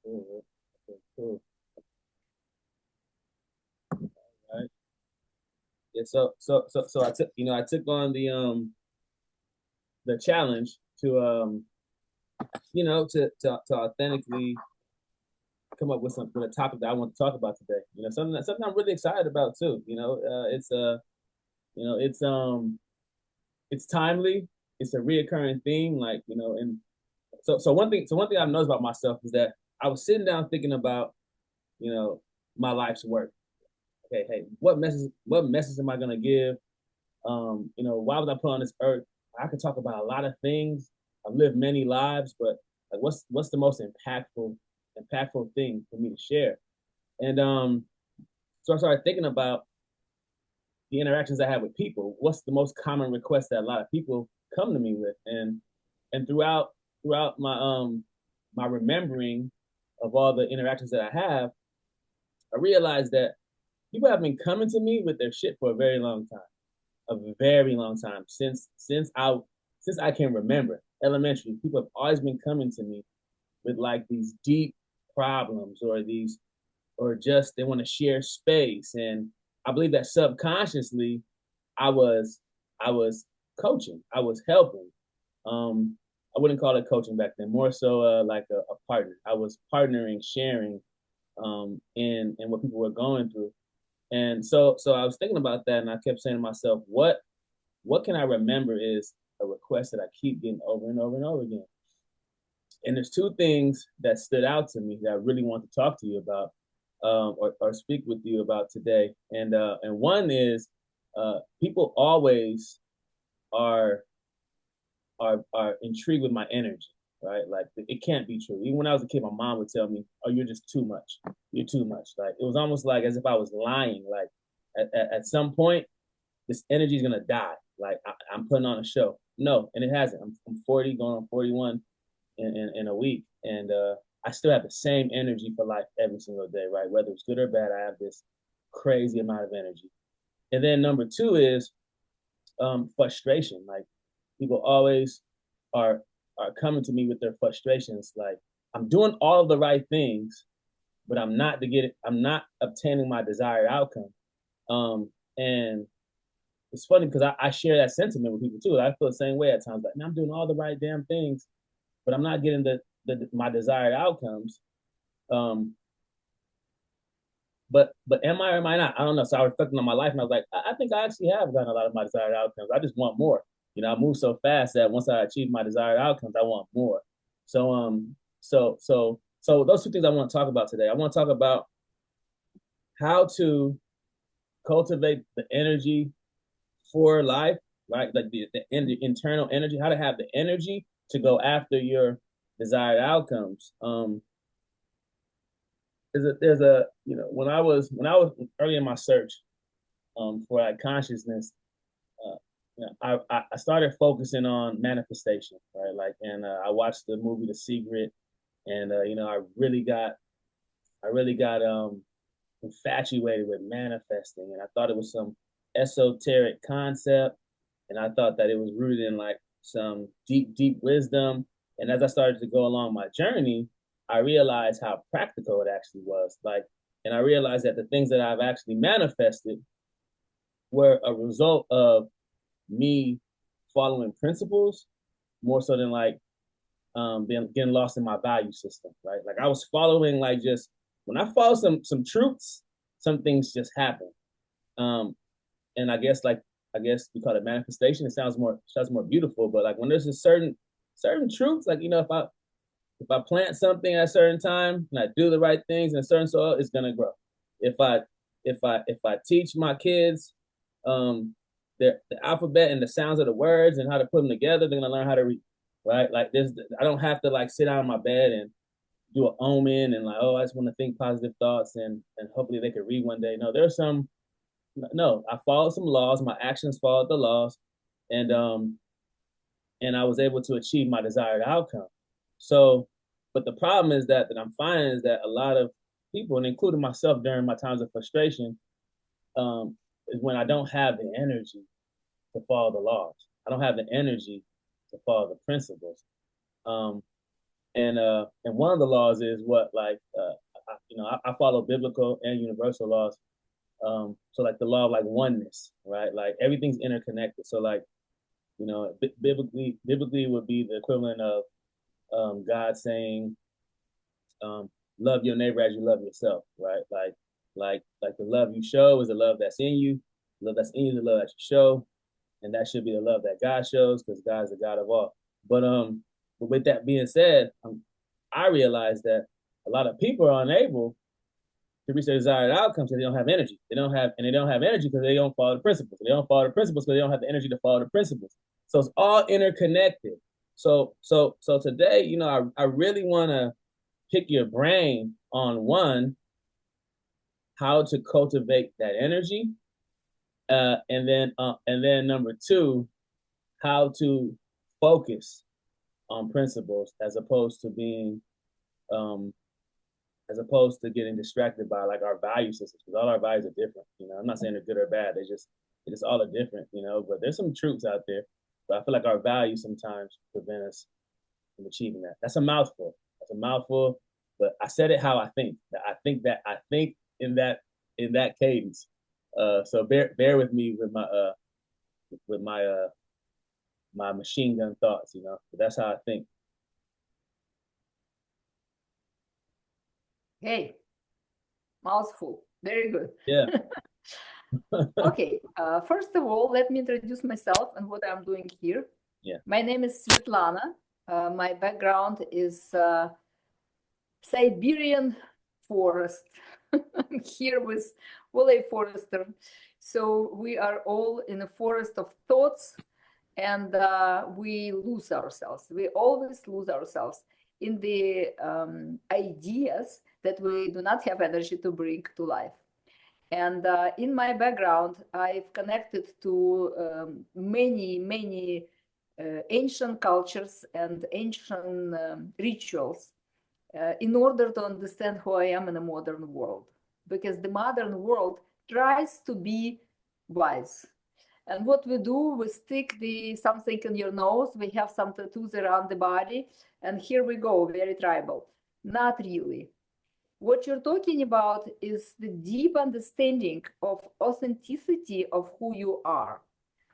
Cool. Okay, cool. All right. Yeah. So I took on the challenge to to authentically come up with a topic that I want to talk about today. Something I'm really excited about too. It's timely. It's a reoccurring theme, and so one thing I've noticed about myself is that I was sitting down thinking about, you know, my life's work. Okay, hey, what message am I gonna give? Why was I put on this earth? I could talk about a lot of things. I've lived many lives, but like, what's the most impactful thing for me to share? And so I started thinking about the interactions I have with people. What's the most common request that a lot of people come to me with? And throughout my remembering of all the interactions that I have, I realized that people have been coming to me with their shit for a very long time, a very long time since I can remember. Elementary, people have always been coming to me with like these deep problems or just they want to share space. And I believe that subconsciously I was I was coaching, I was helping. I wouldn't call it coaching back then, more so like a partner. I was partnering, sharing in what people were going through. And so I was thinking about that, and I kept saying to myself, what can I remember is a request that I keep getting over and over and over again. And there's two things that stood out to me that I really want to talk to you about, or speak with you about today. And one is people always are are intrigued with my energy, right? Like it can't be true. Even when I was a kid, my mom would tell me, "Oh, you're just too much. You're too much." Like it was almost like as if I was lying. Like at some point, this energy is gonna die. Like I'm putting on a show. No, and it hasn't. I'm 40, going on 41 in a week, and I still have the same energy for life every single day, right? Whether it's good or bad, I have this crazy amount of energy. And then number two is frustration. Like people always are are coming to me with their frustrations. Like I'm doing all of the right things, but I'm not obtaining my desired outcome. And it's funny because I share that sentiment with people too. I feel the same way at times. Like, man, I'm doing all the right damn things, but I'm not getting the my desired outcomes. Um, but am I or am I not? I don't know. So I was reflecting on my life, and I was like, I think I actually have gotten a lot of my desired outcomes. I just want more. I move so fast that once I achieve my desired outcomes, I want more. So those two things I want to talk about today. I want to talk about how to cultivate the energy for life, right? Like the internal energy, how to have the energy to go after your desired outcomes. There's a when I was early in my search for like consciousness, I started focusing on manifestation, right? Like, and I watched the movie The Secret, and I really got infatuated with manifesting, and I thought it was some esoteric concept, and I thought that it was rooted in like some deep, deep wisdom. And as I started to go along my journey, I realized how practical it actually was. Like, and I realized that the things that I've actually manifested were a result of me following principles more so than like being getting lost in my value system, right? Like I was following like just when I follow some truths, some things just happen. Um, and I guess we call it manifestation. It sounds more beautiful, but like when there's a certain truths, like if I plant something at a certain time and I do the right things in a certain soil, it's gonna grow. If I teach my kids um the alphabet and the sounds of the words and how to put them together, they're gonna learn how to read. Right? Like this, I don't have to like sit down in my bed and do an omen and like, oh, I just want to think positive thoughts and hopefully they could read one day. No, there's some no, I followed some laws, my actions followed the laws, and and I was able to achieve my desired outcome. So, but the problem is that I'm finding is that a lot of people, and including myself during my times of frustration, is when I don't have the energy to follow the laws. I don't have the energy to follow the principles. Um, and one of the laws is what like I follow biblical and universal laws. So like the law of like oneness, right? Like everything's interconnected. So like biblically would be the equivalent of God saying, love your neighbor as you love yourself, right? Like the love you show is the love that's in you. The love that's in you is the love that you show, and that should be the love that God shows because God is the God of all. But with that being said, I realize that a lot of people are unable to reach their desired outcomes because they don't have energy. They don't have energy because they don't follow the principles. They don't follow the principles because they don't have the energy to follow the principles. So it's all interconnected. So today, I really want to pick your brain on one, how to cultivate that energy, and then number two, how to focus on principles um, as opposed to getting distracted by like our value systems, because all our values are different. I'm not saying they're good or bad. They just all are different. But there's some truths out there. But I feel like our values sometimes prevent us from achieving that. That's a mouthful. But I said it how I think. I think in that cadence. So bear with me with my machine gun thoughts. But that's how I think. Hey, mouthful. Very good. Yeah. Okay, first of all, let me introduce myself and what I'm doing here. Yeah. My name is Svetlana. My background is Siberian forest. I'm here with Willie Forrester. So we are all in a forest of thoughts, and we lose ourselves. We always lose ourselves in the ideas that we do not have energy to bring to life. And in my background, I've connected to many ancient cultures and ancient rituals in order to understand who I am in a modern world. Because the modern world tries to be wise. And what we do, we stick something in your nose, we have some tattoos around the body, and here we go, very tribal. Not really. What you're talking about is the deep understanding of authenticity of who you are,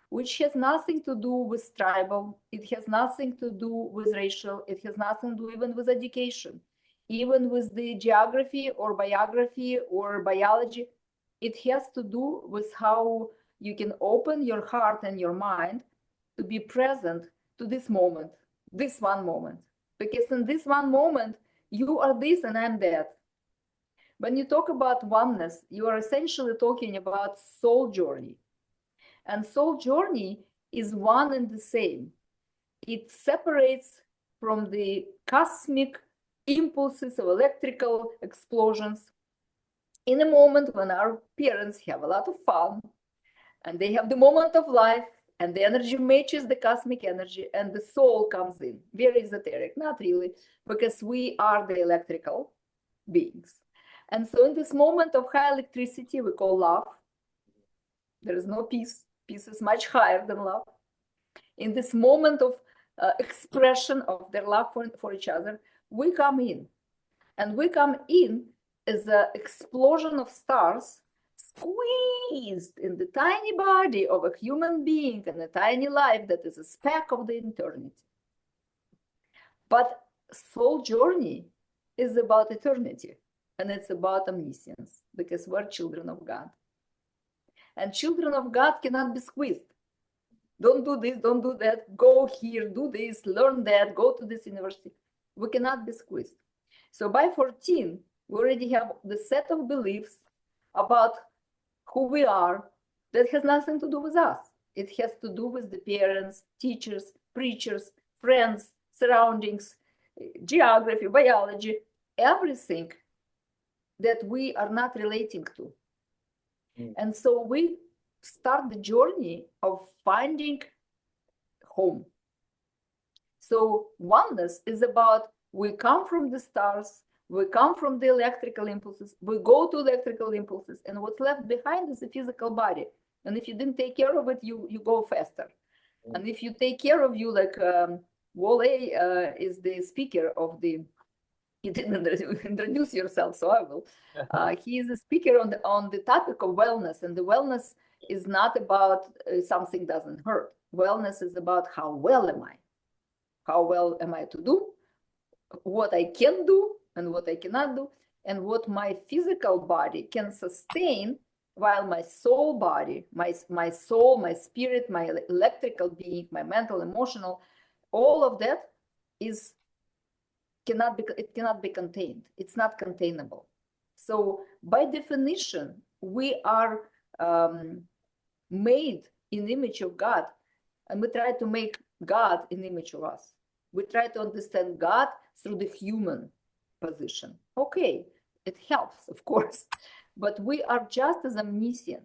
which has nothing to do with tribal, it has nothing to do with racial, it has nothing to do even with education, even with the geography or biography or biology. It has to do with how you can open your heart and your mind to be present to this moment, this one moment. Because in this one moment, you are this and I'm that. When you talk about oneness, you are essentially talking about soul journey. And soul journey is one and the same. It separates from the cosmic impulses of electrical explosions in a moment when our parents have a lot of fun and they have the moment of life and the energy matches the cosmic energy and the soul comes in. Very esoteric, not really, because we are the electrical beings. And so in this moment of high electricity, we call love, there is no peace. Peace is much higher than love. In this moment of expression of their love for each other, we come in. And we come in as an explosion of stars squeezed in the tiny body of a human being and a tiny life that is a speck of the eternity. But soul journey is about eternity. And it's about omniscience, because we're children of God. And children of God cannot be squeezed. Don't do this, don't do that, go here, do this, learn that, go to this university. We cannot be squeezed. So by 14, we already have the set of beliefs about who we are that has nothing to do with us. It has to do with the parents, teachers, preachers, friends, surroundings, geography, biology, everything that we are not relating to. And so we start the journey of finding home. So oneness is about we come from the stars, we come from the electrical impulses, we go to electrical impulses, and what's left behind is the physical body. And if you didn't take care of it, you go faster. And if you take care of you, like Wole is the speaker of the, you didn't introduce yourself, so I will. He is a speaker on the topic of wellness, and the wellness is not about something doesn't hurt. Wellness is about how well am I? How well am I to do? What I can do and what I cannot do, and what my physical body can sustain, while my soul body, my soul, my spirit, my electrical being, my mental, emotional, all of that is it cannot be contained. It's not containable. So by definition, we are made in the image of God, and we try to make God in the image of us. We try to understand God through the human position. Okay, it helps, of course, but we are just as omniscient.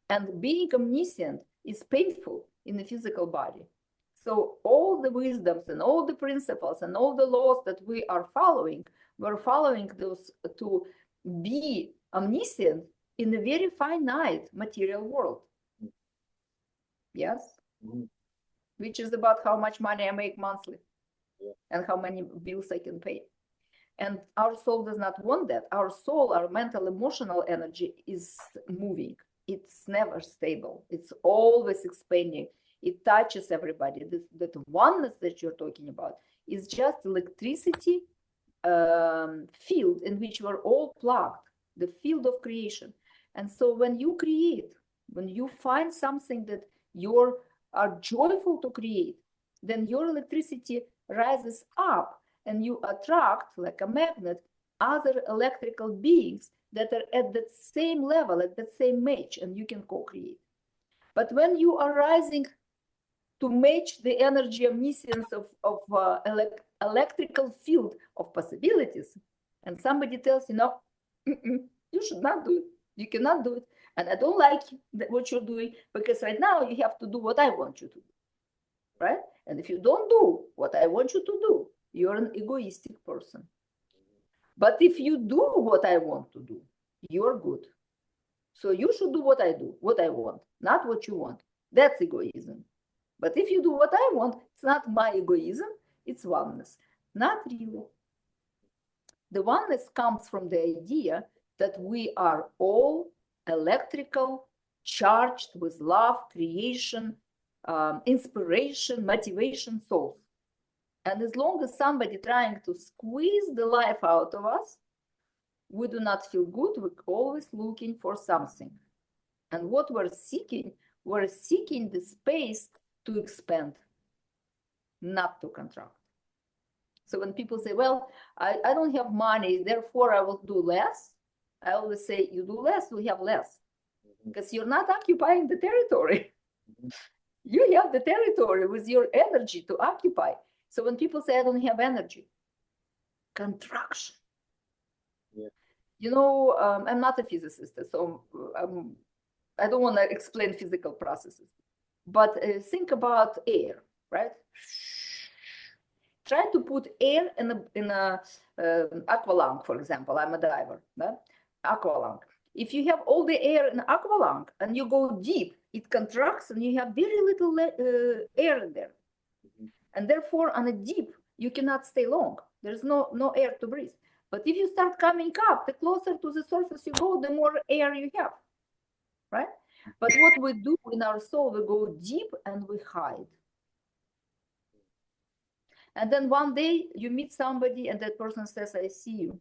And being omniscient is painful in the physical body. So all the wisdoms and all the principles and all the laws that we are following, we're following those to be omniscient in a very finite material world. Yes? Mm-hmm. Which is about how much money I make monthly, yeah, and how many bills I can pay. And our soul does not want that. Our soul, our mental, emotional energy is moving. It's never stable. It's always expanding. It touches everybody. That oneness that you're talking about is just electricity field in which we're all plugged, the field of creation. And so when you create, when you find something that you are joyful to create, then your electricity rises up and you attract, like a magnet, other electrical beings that are at that same level, at that same match, and you can co-create. But when you are rising to match the energy omniscience of electrical field of possibilities, and somebody tells you, no, you should not do it, you cannot do it, and I don't like what you're doing, because right now you have to do what I want you to do, right? And if you don't do what I want you to do, you're an egoistic person. But if you do what I want to do, you're good. So you should do what I do, what I want, not what you want. That's egoism. But if you do what I want, it's not my egoism, it's oneness. Not really. The oneness comes from the idea that we are all electrical, charged with love, creation, inspiration, motivation, souls. And as long as somebody trying to squeeze the life out of us, we do not feel good. We're always looking for something. And what we're seeking the space to expand, not to contract. So when people say, well, I don't have money, therefore I will do less, I always say, you do less, we have less. Because you're not occupying the territory. You have the territory with your energy to occupy. So when people say, I don't have energy, contraction. Yeah. You know, I'm not a physicist, so I don't want to explain physical processes. But think about air, right? Try to put air in a aqualung, for example. I'm a diver, right? Aqualung. If you have all the air in aqualung and you go deep, it contracts and you have very little air in there. Mm-hmm. And therefore, on a deep, you cannot stay long. There's no air to breathe. But if you start coming up, the closer to the surface you go, the more air you have, right? But what we do in our soul, we go deep and we hide. And then one day you meet somebody and that person says, I see you.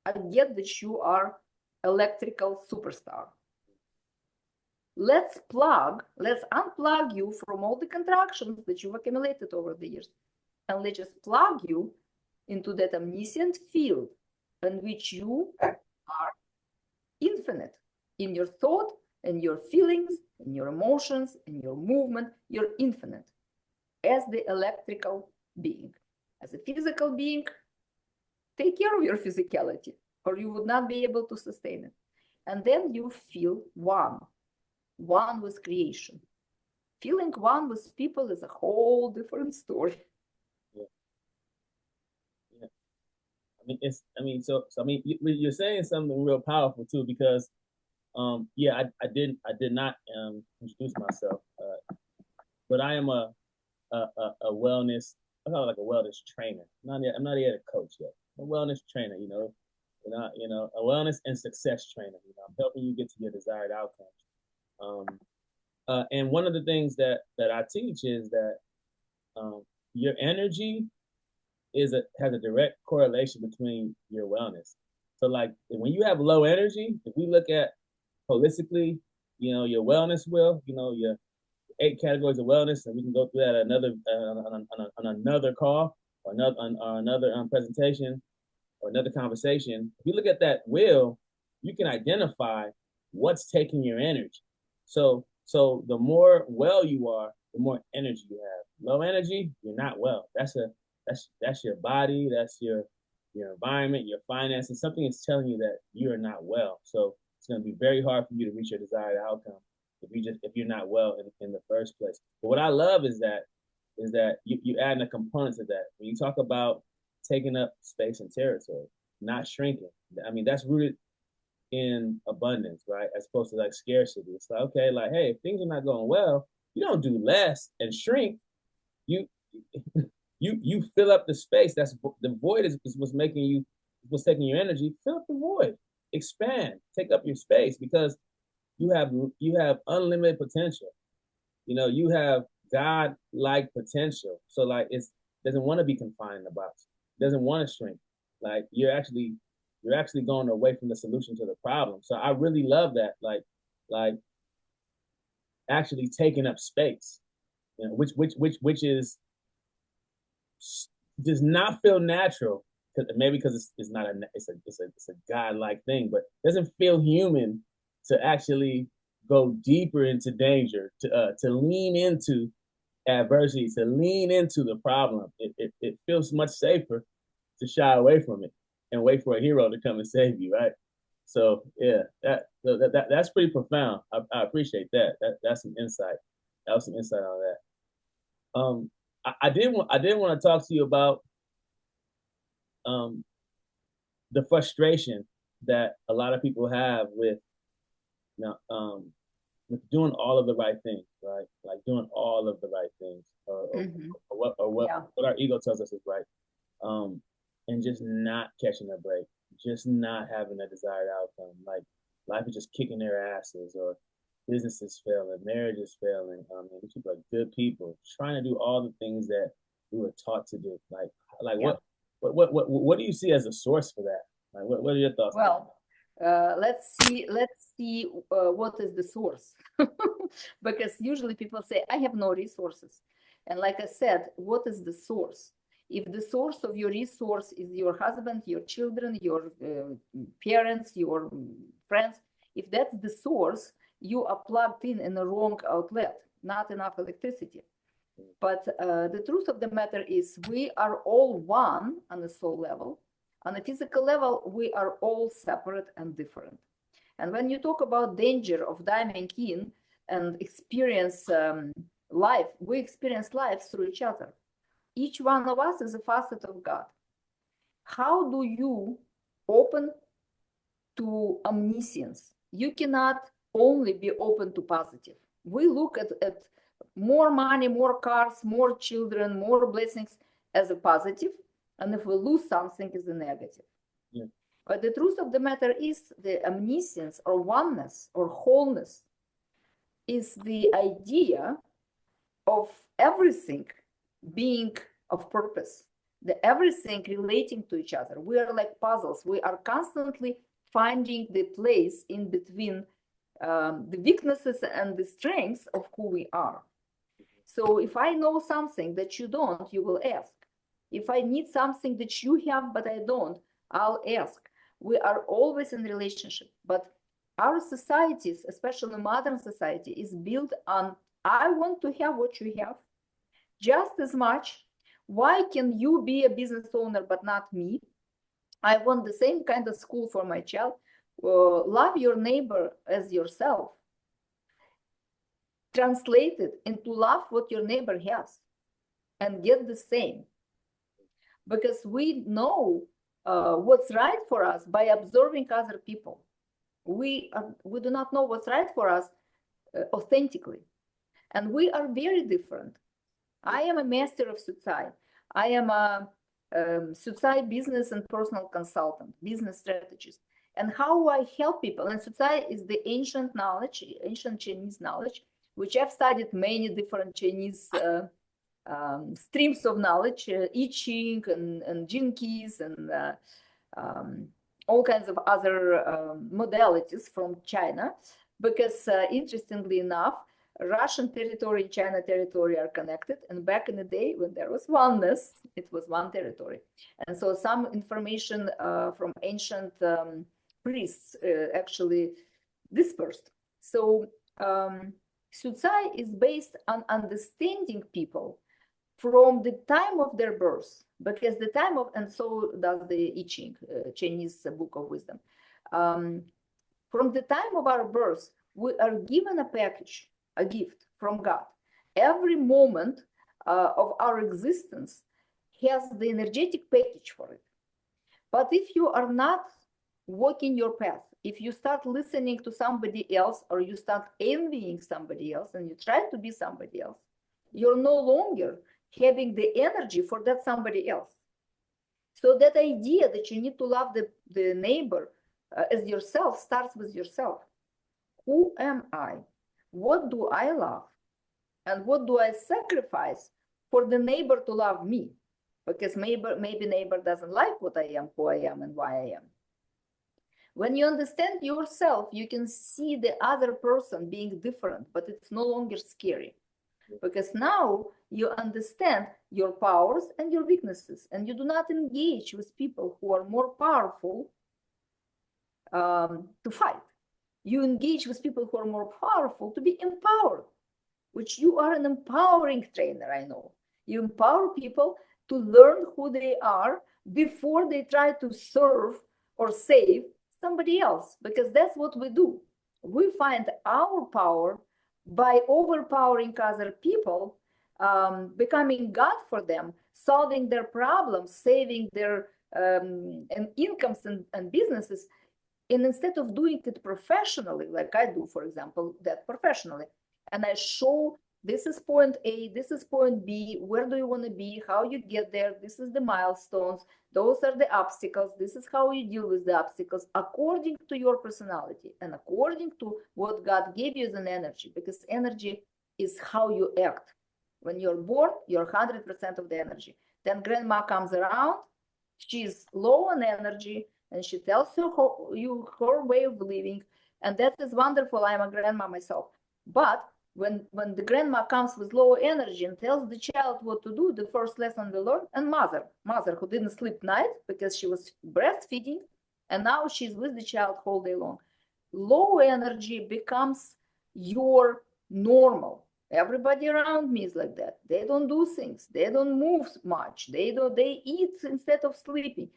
I get that you are electrical superstar. Let's unplug you from all the contractions that you've accumulated over the years. And let's just plug you into that omniscient field in which you are infinite in your thought and your feelings and your emotions and your movement. You're infinite as the electrical being. As a physical being, take care of your physicality or you would not be able to sustain it. And then you feel one with creation. Feeling one with people is a whole different story. Yeah. Yeah. You're saying something real powerful too, because I did not introduce myself. but I am a wellness. I call it like a wellness trainer. I'm not yet a coach yet. I'm a wellness trainer. A wellness and success trainer. I'm helping you get to your desired outcomes. And one of the things that I teach is that your energy has a direct correlation between your wellness. So like when you have low energy, if we look at holistically, your wellness your 8 categories of wellness, and we can go through that on another call or another presentation or another conversation. If you look at that wheel, you can identify what's taking your energy. So the more well you are, the more energy you have. Low energy, you're not well. That's your body, that's your environment, your finances. Something is telling you that you're not well. So it's going to be very hard for you to reach your desired outcome if you're not well in the first place. But what I love is that you add a component to that. When you talk about taking up space and territory, not shrinking. I mean, that's rooted in abundance, right? As opposed to like scarcity. It's like, okay, like, hey, if things are not going well, you don't do less and shrink. You you fill up the space. That's the void is what's taking your energy. Fill up the void. Expand. Take up your space because you have unlimited potential. You have God-like potential. So like it doesn't want to be confined in the box. It doesn't want to shrink. Like you're actually going away from the solution to the problem. So I really love that. Like actually taking up space. Which is does not feel natural. Maybe because it's not a God-like thing, but it doesn't feel human to actually go deeper into danger, to lean into adversity, to lean into the problem. It feels much safer to shy away from it and wait for a hero to come and save you, right? So yeah, that's pretty profound. I appreciate that. That's some insight. That was some insight on that. I did want to talk to you about um the frustration that a lot of people have with doing all of the right things, right? Like doing all of the right things, Yeah. what our ego tells us is right, and just not catching a break, just not having a desired outcome. Like life is just kicking their asses, or businesses failing, marriages failing. These people are good people trying to do all the things that we were taught to do. Like Yeah. what do you see as a source for that? Like what are your thoughts? Well, let's see what is the source. Because usually people say, I have no resources. And like I said, what is the source? If the source of your resource is your husband, your children, your parents, your friends, if that's the source, you are plugged in a wrong outlet, not enough electricity. But the truth of the matter is we are all one on a soul level. On a physical level, we are all separate and different. And when you talk about danger of diving in and experience life, we experience life through each other. Each one of us is a facet of God. How do you open to omniscience? You cannot only be open to positive. We look at more money, more cars, more children, more blessings as a positive, and if we lose something is a negative. Yeah. But the truth of the matter is the omniscience or oneness or wholeness is the idea of everything being of purpose, the everything relating to each other. We are like puzzles. We are constantly finding the place in between the weaknesses and the strengths of who we are. So if I know something that you don't, you will ask. If I need something that you have but I don't, I'll ask. We are always in relationship, but our societies, especially modern society, is built on I want to have what you have just as much. Why can you be a business owner but not me? I want the same kind of school for my child. Love your neighbor as yourself. Translate it into love what your neighbor has and get the same. Because we know what's right for us by observing other people. We do not know what's right for us authentically. And we are very different. I am a master of Syucai. I am a Syucai business and personal consultant, business strategist. And how I help people, and Syucai is the ancient knowledge, ancient Chinese knowledge, which I've studied many different Chinese streams of knowledge, I Ching and Jin keys and all kinds of other modalities from China, because interestingly enough, Russian territory and China territory are connected. And back in the day when there was oneness, it was one territory. And so some information from ancient priests actually dispersed. So Syucai is based on understanding people from the time of their birth, because the time of, and so does the I Ching, Chinese book of wisdom. From the time of our birth, we are given a package, a gift from God. Every moment of our existence has the energetic package for it. But if you are not walking your path, if you start listening to somebody else, or you start envying somebody else and you try to be somebody else, you're no longer having the energy for that somebody else. So that idea that you need to love the neighbor as yourself starts with yourself. Who am I? What do I love? And what do I sacrifice for the neighbor to love me? Because maybe neighbor doesn't like what I am, who I am, and why I am. When you understand yourself, you can see the other person being different, but it's no longer scary. Because now you understand your powers and your weaknesses, and you do not engage with people who are more powerful to fight. You engage with people who are more powerful to be empowered, which you are an empowering trainer, I know. You empower people to learn who they are before they try to serve or save somebody else, because that's what we do. We find our power by overpowering other people, becoming God for them, solving their problems, saving their incomes and businesses. And instead of doing it professionally, like I do, for example, that professionally, and I show this is point A, this is point B, where do you want to be, how you get there, this is the milestones, those are the obstacles, this is how you deal with the obstacles, according to your personality and according to what God gave you as an energy, because energy is how you act. When you're born, you're 100% of the energy. Then grandma comes around, she's low on energy, and she tells you her way of living, and that is wonderful. I'm a grandma myself. But when the grandma comes with low energy and tells the child what to do, the first lesson they learn, and mother who didn't sleep night because she was breastfeeding, and now she's with the child whole day long. Low energy becomes your normal. Everybody around me is like that. They don't do things. They don't move much. They eat instead of sleeping.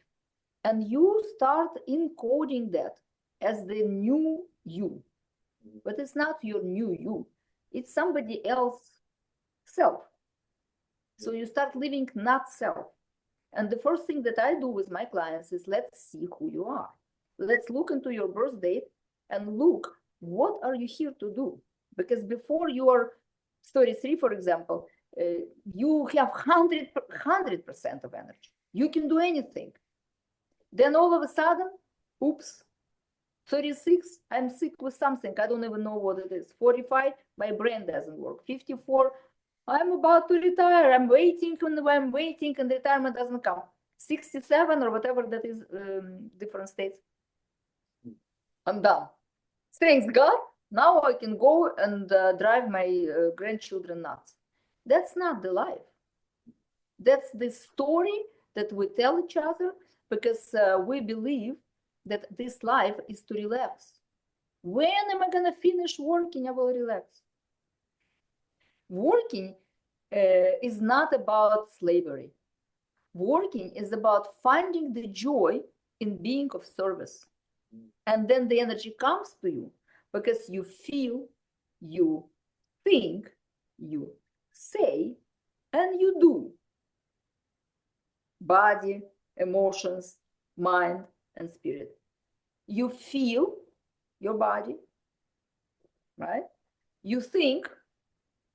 And you start encoding that as the new you. But it's not your new you. It's somebody else's self. So you start living not self. And the first thing that I do with my clients is, let's see who you are. Let's look into your birth date and look, what are you here to do? Because before you are 33, for example, you have 100% of energy. You can do anything. Then all of a sudden, oops, 36, I'm sick with something. I don't even know what it is. 45, my brain doesn't work. 54, I'm about to retire. I'm waiting and the retirement doesn't come. 67 or whatever that is, different states. I'm done. Thanks God. Now I can go and drive my grandchildren nuts. That's not the life. That's the story that we tell each other, because we believe that this life is to relax. When am I going to finish working? I will relax. Working is not about slavery. Working is about finding the joy in being of service. And then the energy comes to you because you feel, you think, you say, and you do. Body, emotions, mind, and spirit. You feel your body, right? You think,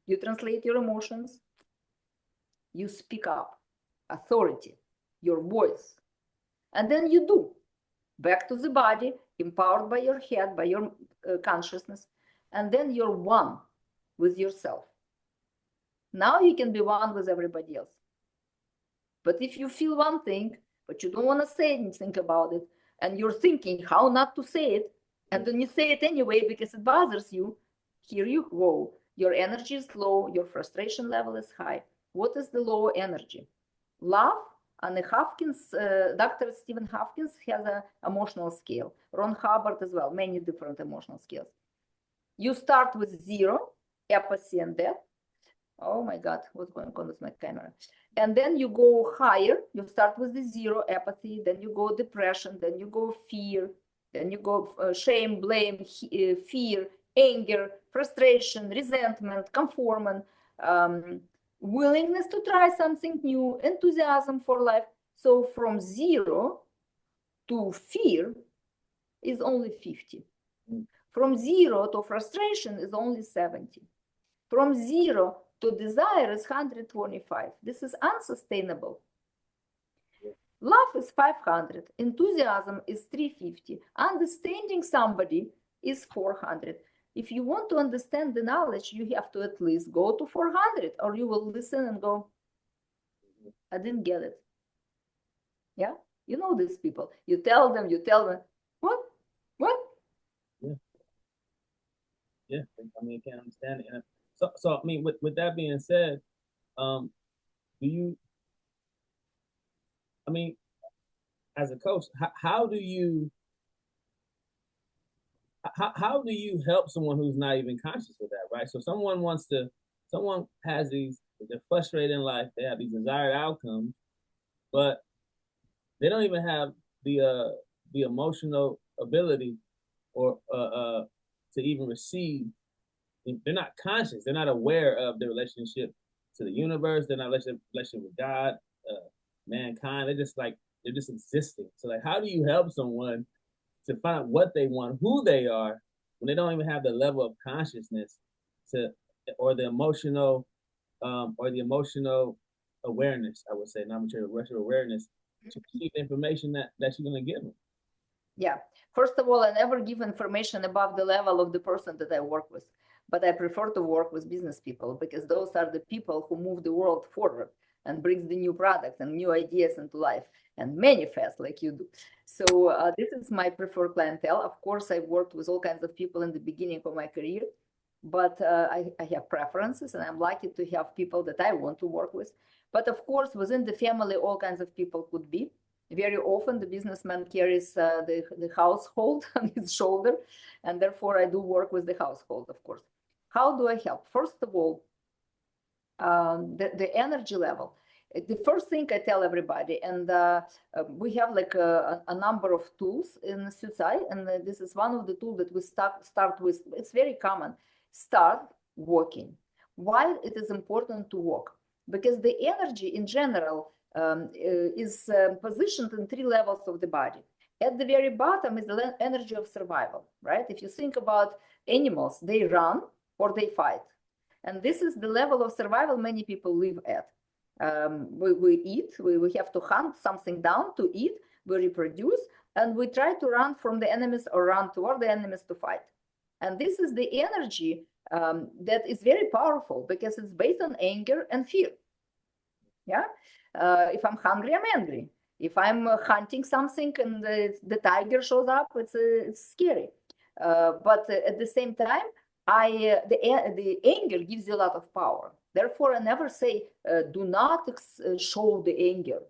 You translate your emotions. You speak up. Authority, your voice. And then you do. Back to the body, empowered by your head, by your consciousness. And then you're one with yourself. Now you can be one with everybody else. But if you feel one thing, but you don't want to say anything about it, and you're thinking how not to say it, and then you say it anyway because it bothers you, here you go. Your energy is low, your frustration level is high. What is the low energy? Love, and Dr. Stephen Hopkins has an emotional scale. Ron Hubbard as well, many different emotional scales. You start with 0, apathy and death. Oh my God, what's going on with my camera? And then you go higher. You start with the 0, apathy, then you go depression, then you go fear, then you go shame, blame, fear, anger, frustration, resentment, conformment, willingness to try something new, enthusiasm for life. So from 0 to fear is only 50. From 0 to frustration is only 70. From 0 to desire is 125. This is unsustainable. Love is 500. Enthusiasm is 350. Understanding somebody is 400. If you want to understand the knowledge, you have to at least go to 400, or you will listen and go, I didn't get it. Yeah? You know these people. You tell them, what? What? Yeah. Yeah. I mean, I can't understand it. And so I mean, with that being said, do you, I mean, as a coach, how do you help someone who's not even conscious of that, right? So someone has they're frustrated in life, they have these desired outcomes, but they don't even have the emotional ability or to even receive. They're not conscious. They're not aware of their relationship to the universe. They're not relationship with God, mankind. They're just existing. So like, how do you help someone to find out what they want, who they are, when they don't even have the level of consciousness to, or the emotional awareness, I would say, not material awareness, to receive the information that you're going to give them. Yeah. First of all, I never give information above the level of the person that I work with, but I prefer to work with business people because those are the people who move the world forward and brings the new products and new ideas into life and manifest like you do. So this is my preferred clientele. Of course, I worked with all kinds of people in the beginning of my career, but I have preferences, and I'm lucky to have people that I want to work with. But of course, within the family, all kinds of people could be. Very often, the businessman carries the household on his shoulder, and therefore I do work with the household, of course. How do I help? First of all, the energy level. The first thing I tell everybody, and we have like a number of tools in Syucai, and this is one of the tools that we start with. It's very common. Start walking. Why it is important to walk? Because the energy in general is positioned in 3 levels of the body. At the very bottom is the energy of survival, right? If you think about animals, they run or they fight. And this is the level of survival many people live at. We eat, we have to hunt something down to eat, we reproduce, and we try to run from the enemies or run toward the enemies to fight. And this is the energy that is very powerful because it's based on anger and fear. Yeah. If I'm hungry, I'm angry. If I'm hunting something and the tiger shows up, it's scary. But at the same time, the anger gives you a lot of power. Therefore, I never say do not show the anger,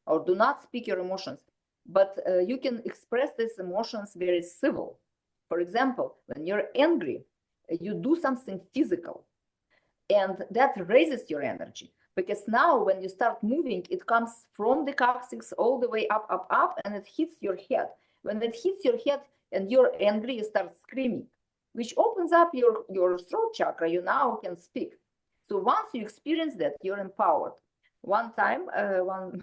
or do not speak your emotions. But you can express these emotions very civil. For example, when you're angry, you do something physical, and that raises your energy. Because now when you start moving, it comes from the coccyx all the way up, up, up, and it hits your head. When it hits your head and you're angry, you start screaming, which opens up your throat chakra. You now can speak. So once you experience that, you're empowered. One time, one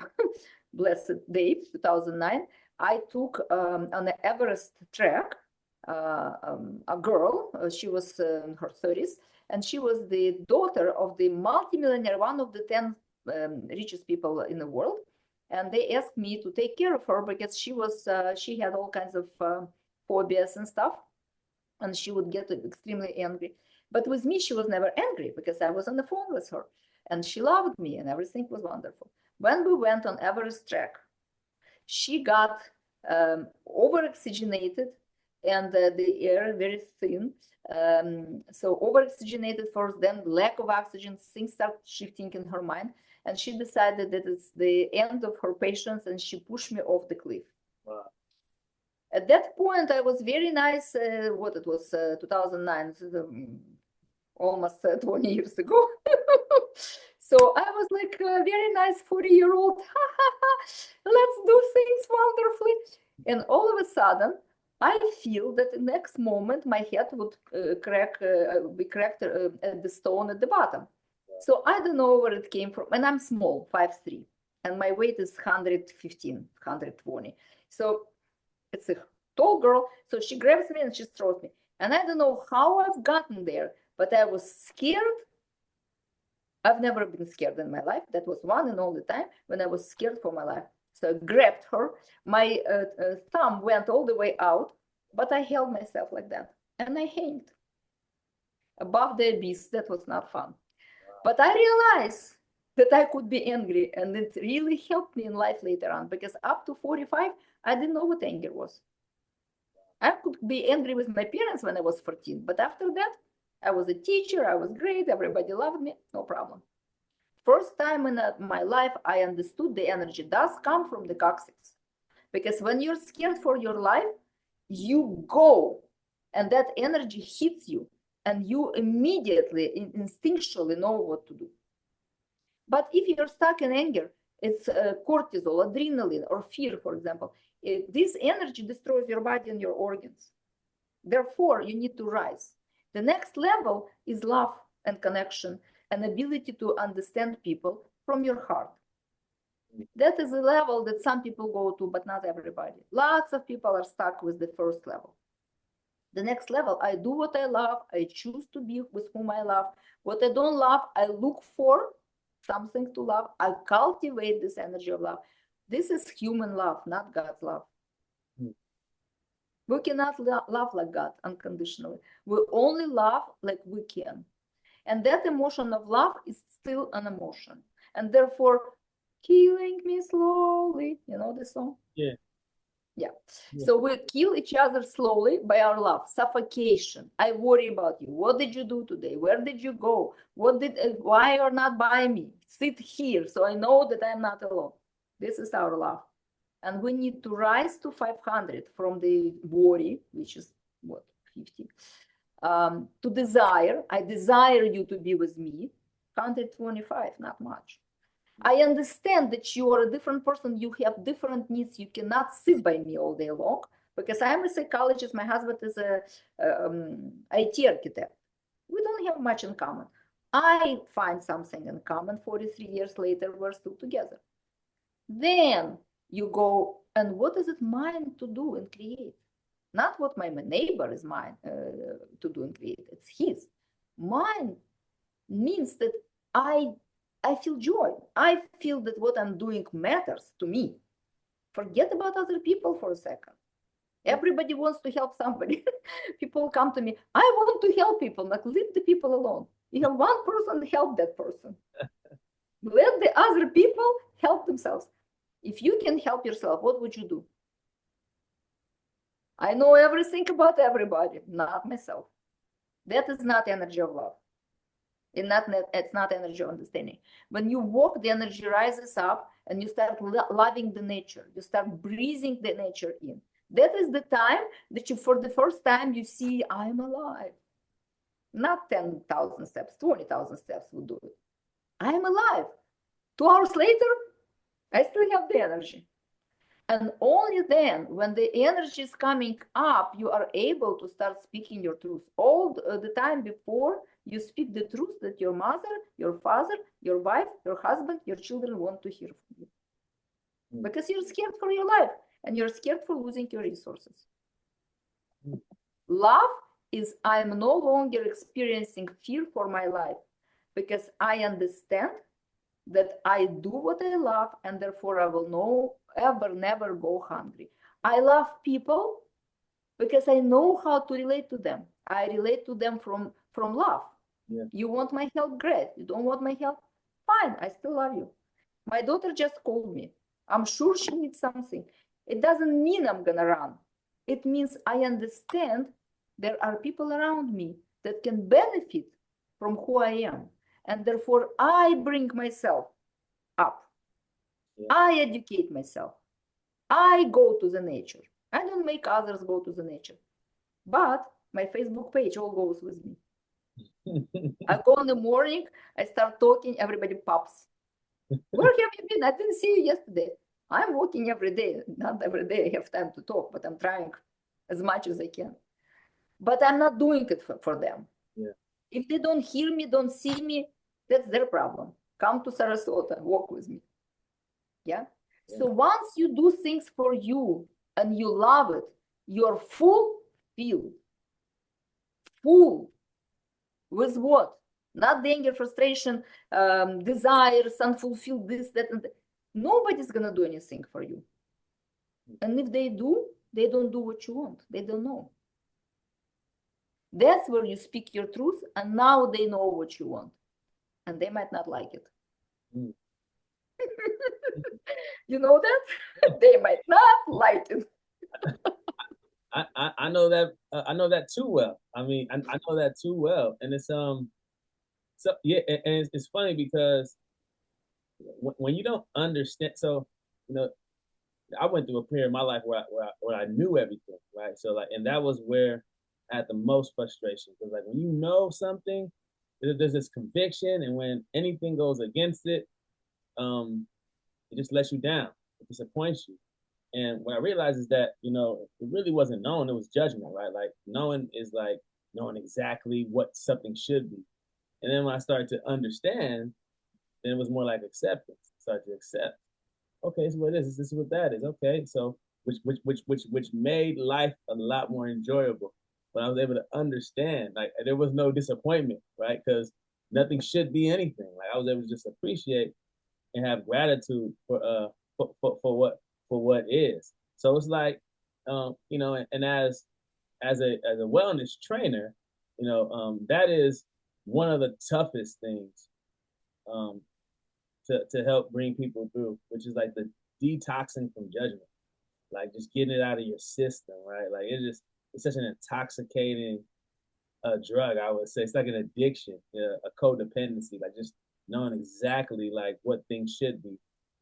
blessed day, 2009, I took on the Everest trek a girl. She was in her 30s, And she was the daughter of the multimillionaire, one of the 10 richest people in the world. And they asked me to take care of her because she had all kinds of phobias and stuff, and she would get extremely angry. But with me, she was never angry because I was on the phone with her, and she loved me, and everything was wonderful. When we went on Everest trek, she got over-oxygenated, and the air very thin. So over-oxygenated first, then lack of oxygen, things start shifting in her mind, and she decided that it's the end of her patience, and she pushed me off the cliff. Wow. At that point, I was very nice. What it was, 2009, almost 20 years ago. So I was like a very nice 40-year-old. Let's do things wonderfully. And all of a sudden, I feel that the next moment my head would be cracked at the stone at the bottom. So I don't know where it came from. And I'm small, 5'3", and my weight is 115, 120. So it's a tall girl. So she grabs me and she throws me. And I don't know how I've gotten there, but I was scared. I've never been scared in my life. That was one and only time when I was scared for my life. So I grabbed her. My thumb went all the way out, but I held myself like that. And I hanged above the abyss. That was not fun. But I realized that I could be angry, and it really helped me in life later on, because up to 45, I didn't know what anger was. I could be angry with my parents when I was 14, but after that, I was a teacher, I was great, everybody loved me, no problem. First time in my life, I understood the energy does come from the coccyx. Because when you're scared for your life, you go, and that energy hits you, and you immediately, instinctually know what to do. But if you're stuck in anger, it's cortisol, adrenaline, or fear, for example. This energy destroys your body and your organs. Therefore, you need to rise. The next level is love and connection, and ability to understand people from your heart. That is a level that some people go to, but not everybody. Lots of people are stuck with the first level. The next level, I do what I love, I choose to be with whom I love. What I don't love, I look for something to love. I cultivate this energy of love. This is human love, not God's love. We cannot love like God unconditionally. We only love like we can. And that emotion of love is still an emotion. And therefore, killing me slowly. You know the song? Yeah. Yeah. So we kill each other slowly by our love. Suffocation. I worry about you. What did you do today? Where did you go? Why you're not by me? Sit here so I know that I'm not alone. This is our love. And we need to rise to 500 from the worry, which is what, 50, to desire. I desire you to be with me. 125, not much. I understand that you are a different person. You have different needs. You cannot sit by me all day long, because I am a psychologist. My husband is a IT architect. We don't have much in common. I find something in common. 43 years later, we're still together. Then you go, and what is it mine to do and create? Not what my neighbor is mine to do and create. It's his. Mine means that I feel joy. I feel that what I'm doing matters to me. Forget about other people for a second. Everybody wants to help somebody. People come to me, I want to help people. Like, leave the people alone. You have one person, help that person. Let the other people help themselves. If you can help yourself, what would you do? I know everything about everybody, not myself. That is not energy of love. It's not energy of understanding. When you walk, the energy rises up, and you start loving the nature. You start breathing the nature in. That is the time that you, for the first time, you see, I'm alive. Not 10,000 steps, 20,000 steps would do it. I'm alive. 2 hours later, I still have the energy. And only then, when the energy is coming up, you are able to start speaking your truth. All the time before, you speak the truth that your mother, your father, your wife, your husband, your children want to hear from you. Because you're scared for your life, and you're scared for losing your resources. Love is I'm no longer experiencing fear for my life because I understand that I do what I love and therefore I will never go hungry. I love people because I know how to relate to them. I relate to them from love. Yeah. You want my help? Great. You don't want my help? Fine. I still love you. My daughter just called me. I'm sure she needs something. It doesn't mean I'm gonna run. It means I understand there are people around me that can benefit from who I am. And therefore, I bring myself up. Yeah. I educate myself. I go to the nature. I don't make others go to the nature. But my Facebook page all goes with me. I go in the morning, I start talking, everybody pops. Where have you been? I didn't see you yesterday. I'm walking every day. Not every day I have time to talk, but I'm trying as much as I can. But I'm not doing it for them. Yeah. If they don't hear me, don't see me, that's their problem. Come to Sarasota, walk with me. Yeah. So once you do things for you and you love it, you're fulfilled. Full. With what? Not the anger, frustration, desires, unfulfilled, this, that, and that. Nobody's gonna do anything for you. And if they do, they don't do what you want. They don't know. That's where you speak your truth, and now they know what you want. And they might not like it. Mm. You know that? They might not like it. I know that I know that too well. I mean, I know that too well, and it's so yeah, and it's funny because when you don't understand, so you know, I went through a period in my life where I knew everything, right? So like, and that was where I had the most frustration because like when you know something, there's this conviction, and when anything goes against it, it just lets you down, it disappoints you. And what I realized is that, you know, it really wasn't knowing, it was judgment, right? Like knowing is like knowing exactly what something should be. And then when I started to understand, then it was more like acceptance. I started to accept. Okay, this is what it is. This is what that is. Okay. So which made life a lot more enjoyable. But I was able to understand, like there was no disappointment, right? Because nothing should be anything. Like I was able to just appreciate and have gratitude for what is. So it's like, you know, and as a wellness trainer, you know, that is one of the toughest things um, to help bring people through, which is like the detoxing from judgment, like just getting it out of your system, right? Like it's such an intoxicating drug. I would say it's like an addiction, a codependency, like just knowing exactly like what things should be,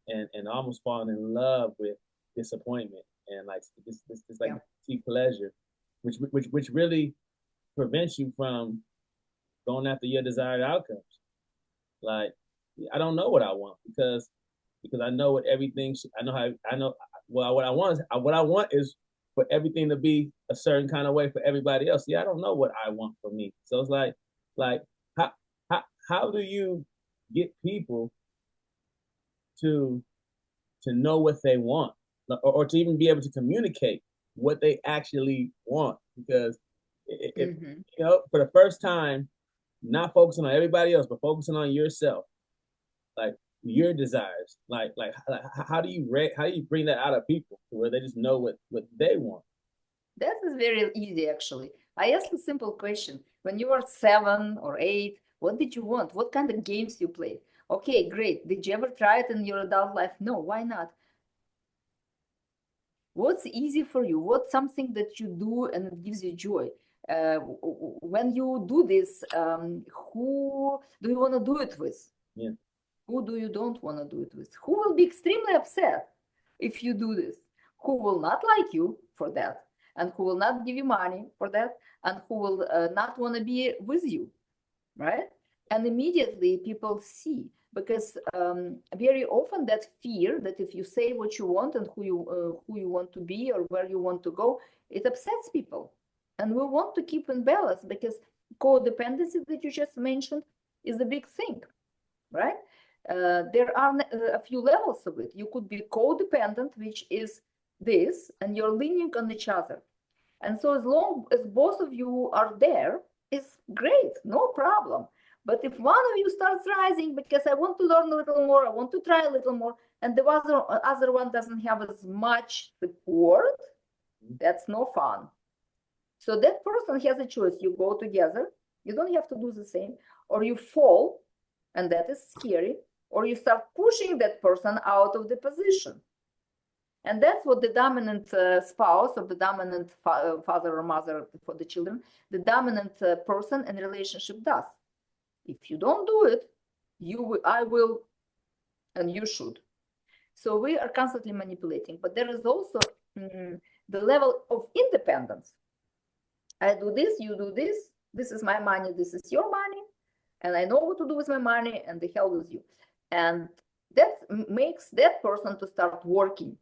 and almost falling in love with disappointment and like this like deep pleasure, which really prevents you from going after your desired outcomes. Like I don't know what I want because I know what everything. I know how I know. Well, what I want is for everything to be a certain kind of way for everybody else. Yeah, I don't know what I want for me. So it's like how how how do you get people to know what they want, or to even be able to communicate what they actually want? Because if you know, for the first time, not focusing on everybody else, but focusing on yourself, like your desires, like how do you bring that out of people to where they just know what they want? That is very easy, actually. I asked a simple question. When you were 7 or 8, what did you want? What kind of games you played? Okay, great. Did you ever try it in your adult life? No, why not? What's easy for you? What's something that you do and it gives you joy? When you do this, who do you want to do it with? Yeah. Who do you don't want to do it with? Who will be extremely upset if you do this? Who will not like you for that? And who will not give you money for that? And who will not want to be with you, right? And immediately people see, because very often that fear that if you say what you want and who you want to be or where you want to go, it upsets people. And we want to keep in balance because codependency that you just mentioned is a big thing, right? There are a few levels of it. You could be codependent, which is this, and you're leaning on each other. And so as long as both of you are there, it's great, no problem. But if one of you starts rising because I want to learn a little more, I want to try a little more, and the other one doesn't have as much support, that's no fun. So that person has a choice. You go together, you don't have to do the same, or you fall, and that is scary, or you start pushing that person out of the position. And that's what the dominant spouse or the dominant father or mother for the children, the dominant person in relationship does. If you don't do it, I will, and you should. So we are constantly manipulating, but there is also the level of independence. I do this, you do this, this is my money, this is your money, and I know what to do with my money, and the hell with you. And that makes that person to start working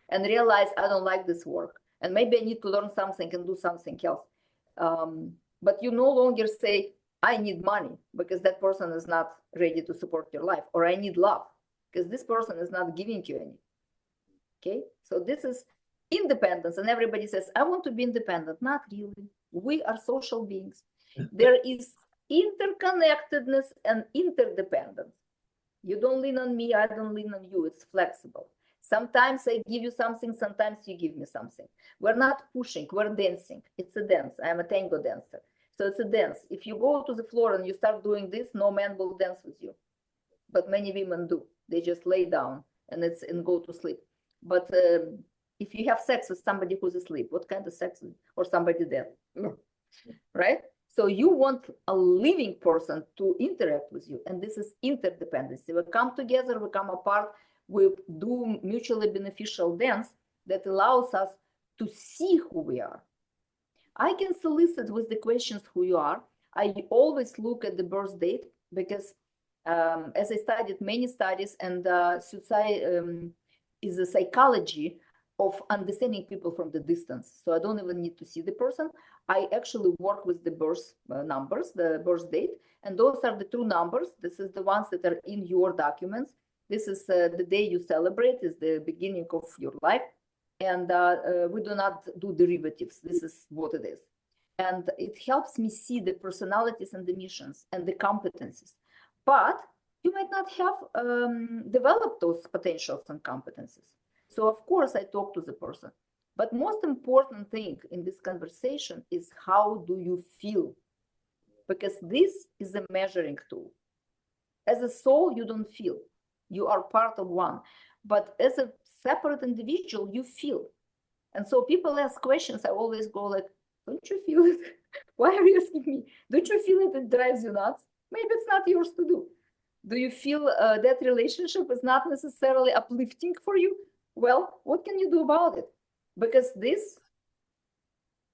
and realize I don't like this work, and maybe I need to learn something and do something else. But you no longer say, I need money, because that person is not ready to support your life, or I need love, because this person is not giving you any. Okay, so this is independence, and everybody says, I want to be independent. Not really. We are social beings. There is interconnectedness and interdependence. You don't lean on me, I don't lean on you. It's flexible. Sometimes I give you something, sometimes you give me something. We're not pushing, we're dancing. It's a dance. I'm a tango dancer. So it's a dance. If you go to the floor and you start doing this, no man will dance with you. But many women do. They just lay down and go to sleep. But if you have sex with somebody who's asleep, what kind of sex? Or somebody dead, right? So you want a living person to interact with you, and this is interdependency. We come together, we come apart, we do mutually beneficial dance that allows us to see who we are. I can solicit with the questions who you are. I always look at the birth date, because as I studied many studies, and Syucai is a psychology of understanding people from the distance. So I don't even need to see the person. I actually work with the birth numbers, the birth date, and those are the true numbers. This is the ones that are in your documents. This is the day you celebrate, is the beginning of your life. And we do not do derivatives. This is what it is. And it helps me see the personalities and the missions and the competencies. But you might not have developed those potentials and competencies. So of course I talk to the person. But most important thing in this conversation is, how do you feel? Because this is a measuring tool. As a soul, you don't feel. You are part of one. But as a separate individual, you feel. And so people ask questions, I always go like, don't you feel it? Why are you asking me? Don't you feel it? It drives you nuts? Maybe it's not yours to do. Do you feel that relationship is not necessarily uplifting for you? Well, what can you do about it? Because this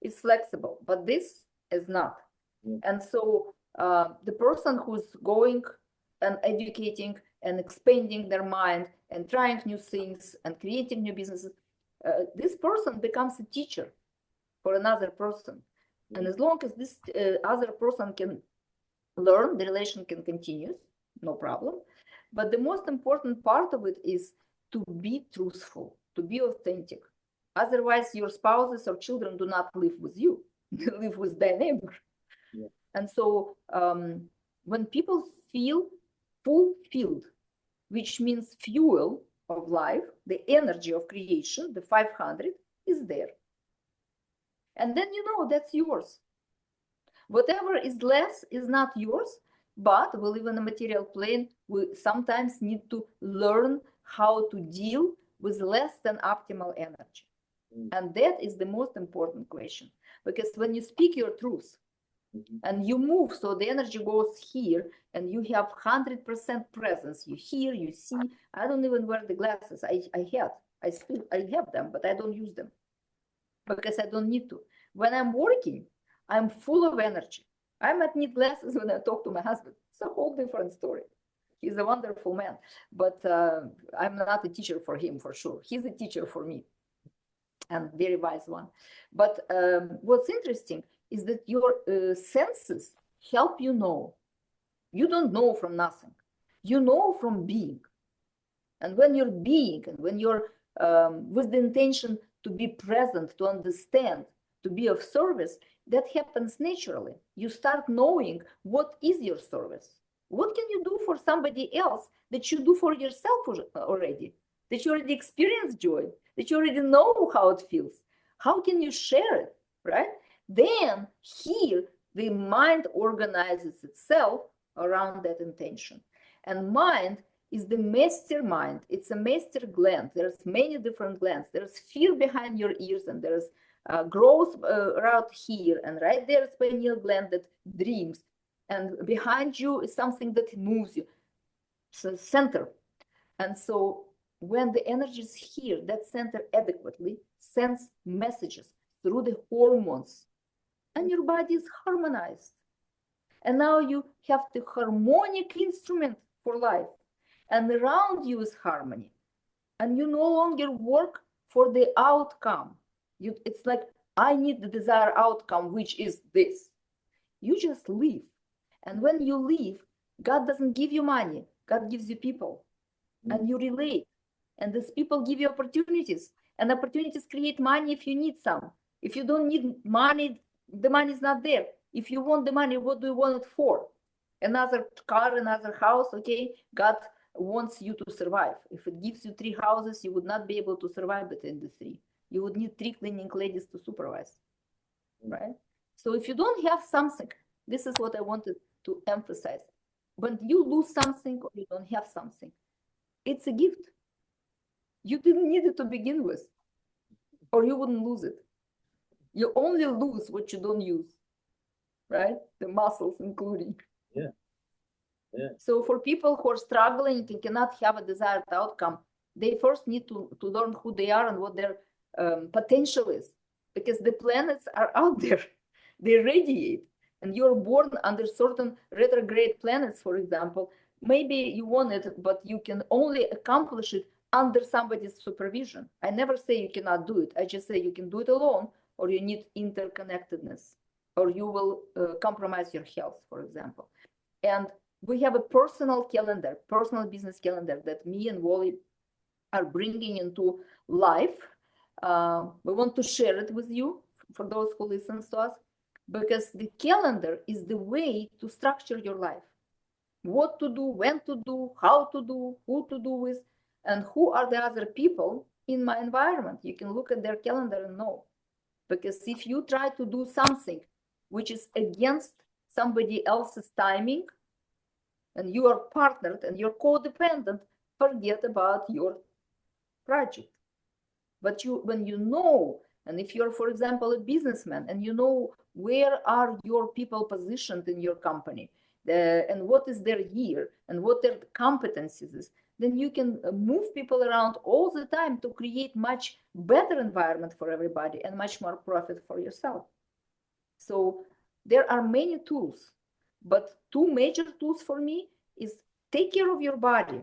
is flexible, but this is not. And so the person who's going and educating and expanding their mind and trying new things and creating new businesses, this person becomes a teacher for another person. And as long as this other person can learn, the relation can continue, no problem. But the most important part of it is to be truthful, to be authentic. Otherwise, your spouses or children do not live with you, they live with their neighbor. Yeah. And so when people feel fulfilled, which means fuel of life, the energy of creation, the 500 is there. And then you know that's yours. Whatever is less is not yours, but we live in a material plane. We sometimes need to learn how to deal with less than optimal energy. And that is the most important question. Because when you speak your truth, and you move, so the energy goes here, and you have 100% presence. You hear, you see. I don't even wear the glasses. I have them, but I don't use them because I don't need to. When I'm working, I'm full of energy. I might need glasses when I talk to my husband. It's a whole different story. He's a wonderful man, but I'm not a teacher for him, for sure. He's a teacher for me, and very wise one. But what's interesting is that your senses help you know. You don't know from nothing. You know from being. And when you're being, and when you're with the intention to be present, to understand, to be of service, that happens naturally. You start knowing what is your service. What can you do for somebody else that you do for yourself already? That you already experience joy, that you already know how it feels. How can you share it, right? Then here, the mind organizes itself around that intention. And mind is the mastermind. It's a master gland. There's many different glands. There's fear behind your ears, and there's growth right here, and right there is pineal gland that dreams, and behind you is something that moves you. So center. And so when the energy is here, that center adequately sends messages through the hormones, and your body is harmonized. And now you have the harmonic instrument for life, and around you is harmony. And you no longer work for the outcome. It's like, I need the desired outcome, which is this. You just live. And when you live, God doesn't give you money. God gives you people. And you relate. And these people give you opportunities. And opportunities create money if you need some. If you don't need money, the money is not there. If you want the money, what do you want it for? Another car, another house, okay? God wants you to survive. If it gives you 3 houses, you would not be able to survive between the 3. You would need 3 cleaning ladies to supervise, right? So if you don't have something, this is what I wanted to emphasize. When you lose something or you don't have something, it's a gift. You didn't need it to begin with, or you wouldn't lose it. You only lose what you don't use, right? The muscles including. Yeah. Yeah. So for people who are struggling and cannot have a desired outcome, they first need to learn who they are and what their potential is, because the planets are out there. They radiate, and you're born under certain retrograde planets, for example. Maybe you want it, but you can only accomplish it under somebody's supervision. I never say you cannot do it. I just say you can do it alone, or you need interconnectedness, or you will compromise your health, for example. And we have a personal calendar, personal business calendar that me and Wally are bringing into life. We want to share it with you, for those who listen to us, because the calendar is the way to structure your life. What to do, when to do, how to do, who to do with, and who are the other people in my environment. You can look at their calendar and know. Because if you try to do something which is against somebody else's timing, and you are partnered and you're codependent, forget about your project. But when you know, and if you're, for example, a businessman, and you know where are your people positioned in your company, and what is their year, and what their competencies is, then you can move people around all the time to create much better environment for everybody and much more profit for yourself. So there are many tools, but 2 major tools for me is take care of your body,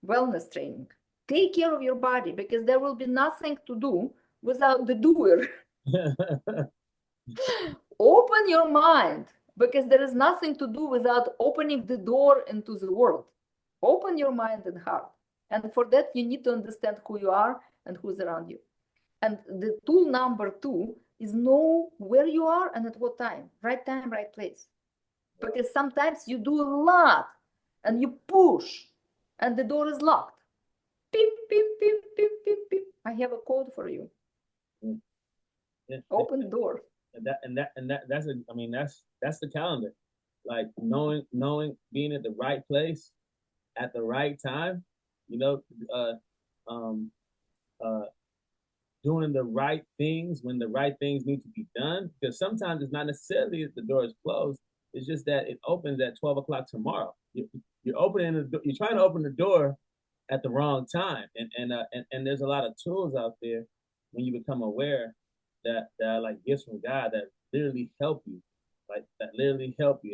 wellness training. Take care of your body, because there will be nothing to do without the doer. Open your mind, because there is nothing to do without opening the door into the world. Open your mind and heart. And for that, you need to understand who you are and who's around you. And the tool number 2 is know where you are and at what time. Right time, right place. Because sometimes you do a lot and you push and the door is locked. Pim, pim, pim, pim, pim, pim. I have a code for you. Yeah. Open the door. That's the calendar. Like knowing, being at the right place at the right time, doing the right things when the right things need to be done. Because sometimes it's not necessarily that the door is closed. It's just that it opens at 12 o'clock tomorrow. You're you're trying to open the door at the wrong time. And there's a lot of tools out there when you become aware that are like gifts from God that literally help you,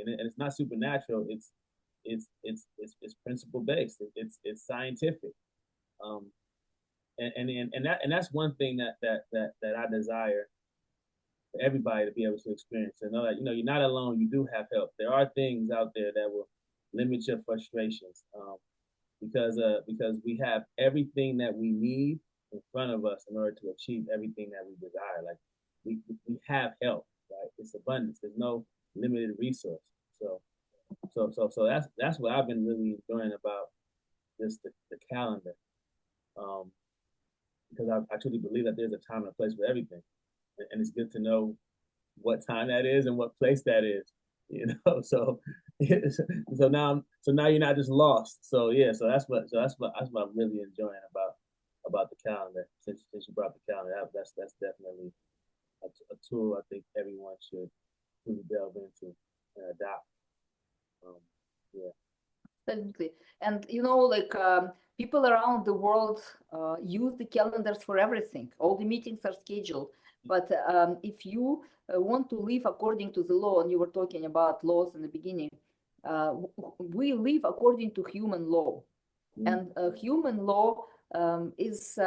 and it's not supernatural. It's principle based. It's scientific. And that's one thing that I desire for everybody to be able to experience, and know that you're not alone. You do have help. There are things out there that will limit your frustrations, because we have everything that we need in front of us in order to achieve everything that we desire. Like we have health, right? It's abundance. There's no limited resource. So that's what I've been really enjoying about the calendar, um, because I truly believe that there's a time and a place for everything, and it's good to know what time that is and what place that is. So so now you're not just lost. So yeah, so that's what I'm really enjoying about the calendar. Since you brought the calendar up, that's definitely a tool I think everyone should really delve into and adopt. Um, yeah. Absolutely. And like people around the world use the calendars for everything. All the meetings are scheduled. But if you want to live according to the law, and you were talking about laws in the beginning, we live according to human law. And human law is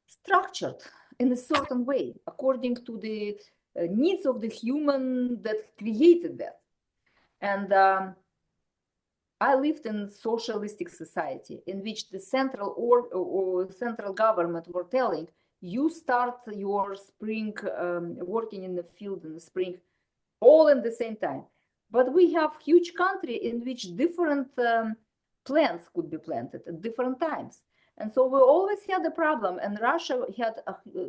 structured in a certain way according to the needs of the human that created that. And I lived in socialistic society in which the central or central government were telling you start your spring working in the field in the spring all in the same time. But we have huge country in which different plants could be planted at different times. And so we always had a problem. And Russia had,